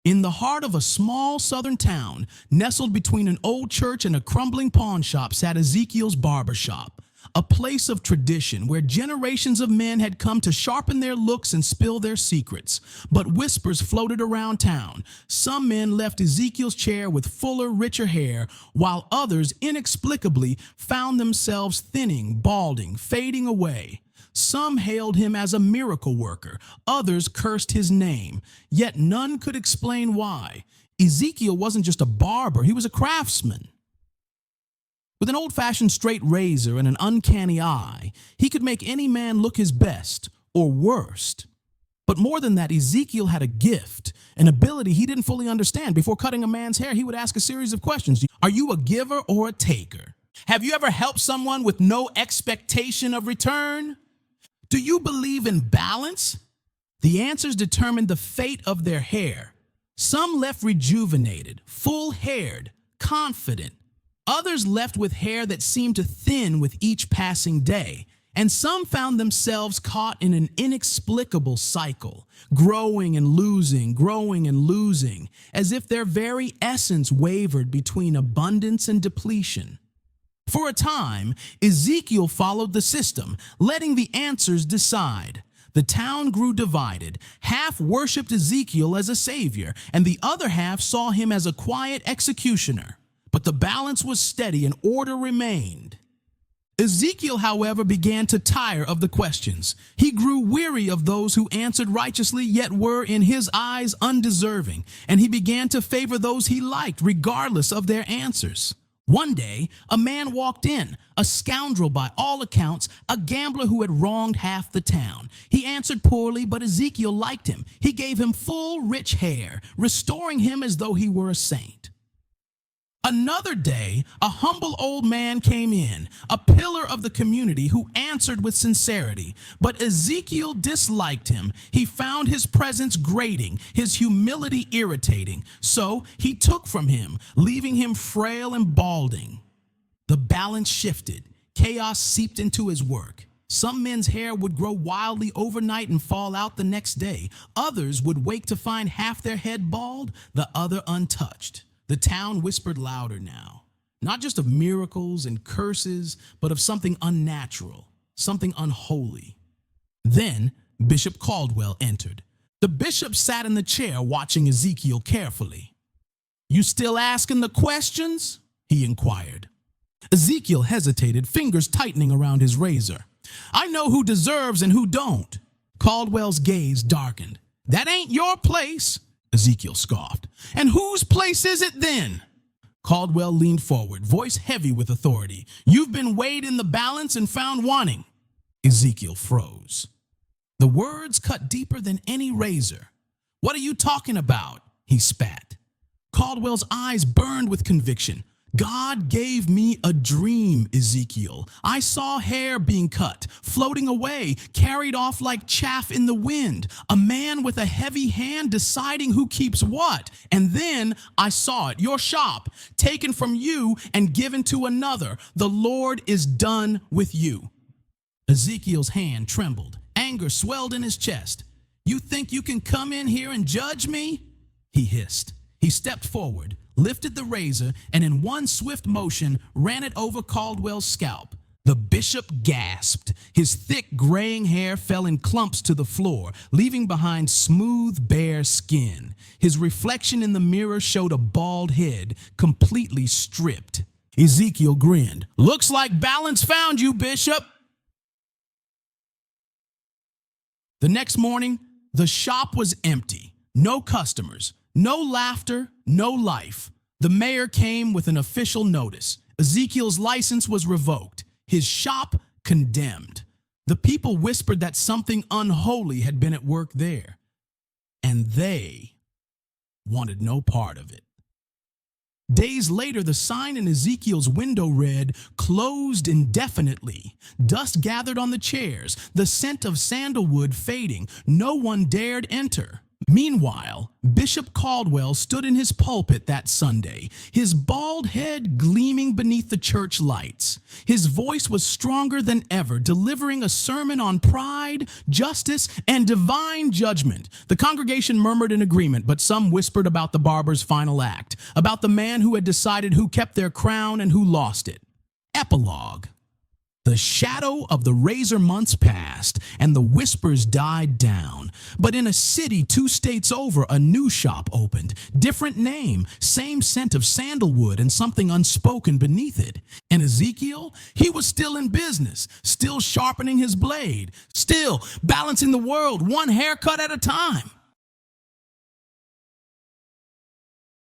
In the heart of a small southern town, nestled between an old church and a crumbling pawn shop, sat Ezekiel's Barbershop, a place of tradition where generations of men had come to sharpen their looks and spill their secrets. But whispers floated around town. Some men left Ezekiel's chair with fuller, richer hair, while others inexplicably found themselves thinning, balding, fading away. Some hailed him as a miracle worker, others cursed his name, yet none could explain why. Ezekiel wasn't just a barber, he was a craftsman. With an old-fashioned straight razor and an uncanny eye, he could make any man look his best or worst. But more than that, Ezekiel had a gift, an ability he didn't fully understand. Before cutting a man's hair, he would ask a series of questions. Are you a giver or a taker? Have you ever helped someone with no expectation of return? Do you believe in balance? The answers determined the fate of their hair. Some left rejuvenated, full-haired, confident. Others left with hair that seemed to thin with each passing day. And some found themselves caught in an inexplicable cycle, growing and losing, as if their very essence wavered between abundance and depletion. For a time, Ezekiel followed the system, letting the answers decide. The town grew divided. Half worshipped Ezekiel as a savior, and the other half saw him as a quiet executioner. But the balance was steady and order remained. Ezekiel, however, began to tire of the questions. He grew weary of those who answered righteously yet were, in his eyes, undeserving, and he began to favor those he liked, regardless of their answers. One day, a man walked in, a scoundrel by all accounts, a gambler who had wronged half the town. He answered poorly, but Ezekiel liked him. He gave him full, rich hair, restoring him as though he were a saint. Another day, a humble old man came in, a pillar of the community who answered with sincerity. But Ezekiel disliked him. He found his presence grating, his humility irritating. So he took from him, leaving him frail and balding. The balance shifted. Chaos seeped into his work. Some men's hair would grow wildly overnight and fall out the next day. Others would wake to find half their head bald, the other untouched. The town whispered louder now, not just of miracles and curses, but of something unnatural, something unholy. Then Bishop Caldwell entered. The bishop sat in the chair watching Ezekiel carefully. "You still asking the questions?" he inquired. Ezekiel hesitated, fingers tightening around his razor. "I know who deserves and who don't." Caldwell's gaze darkened. "That ain't your place," Ezekiel scoffed. "And whose place is it then?" Caldwell leaned forward, voice heavy with authority. "You've been weighed in the balance and found wanting." Ezekiel froze. The words cut deeper than any razor. "What are you talking about?" he spat. Caldwell's eyes burned with conviction. "God gave me a dream, Ezekiel. I saw hair being cut, floating away, carried off like chaff in the wind, a man with a heavy hand deciding who keeps what. And then I saw it, your shop, taken from you and given to another. The Lord is done with you." Ezekiel's hand trembled. Anger swelled in his chest. "You think you can come in here and judge me?" he hissed. He stepped forward, lifted the razor, and in one swift motion ran it over Caldwell's scalp. The bishop gasped. His thick graying hair fell in clumps to the floor, leaving behind smooth, bare skin. His reflection in the mirror showed a bald head, completely stripped. Ezekiel grinned. "Looks like balance found you, Bishop." The next morning, the shop was empty. No customers. No laughter, no life. The mayor came with an official notice. Ezekiel's license was revoked, his shop condemned. The people whispered that something unholy had been at work there, and they wanted no part of it. Days later, the sign in Ezekiel's window read, "Closed indefinitely." Dust gathered on the chairs, the scent of sandalwood fading. No one dared enter. Meanwhile, Bishop Caldwell stood in his pulpit that Sunday, his bald head gleaming beneath the church lights. His voice was stronger than ever, delivering a sermon on pride, justice, and divine judgment. The congregation murmured in agreement, but some whispered about the barber's final act, about the man who had decided who kept their crown and who lost it. Epilogue. The shadow of the razor months passed, and the whispers died down. But in a city 2 states over, a new shop opened. Different name, same scent of sandalwood and something unspoken beneath it. And Ezekiel, he was still in business, still sharpening his blade, still balancing the world one haircut at a time.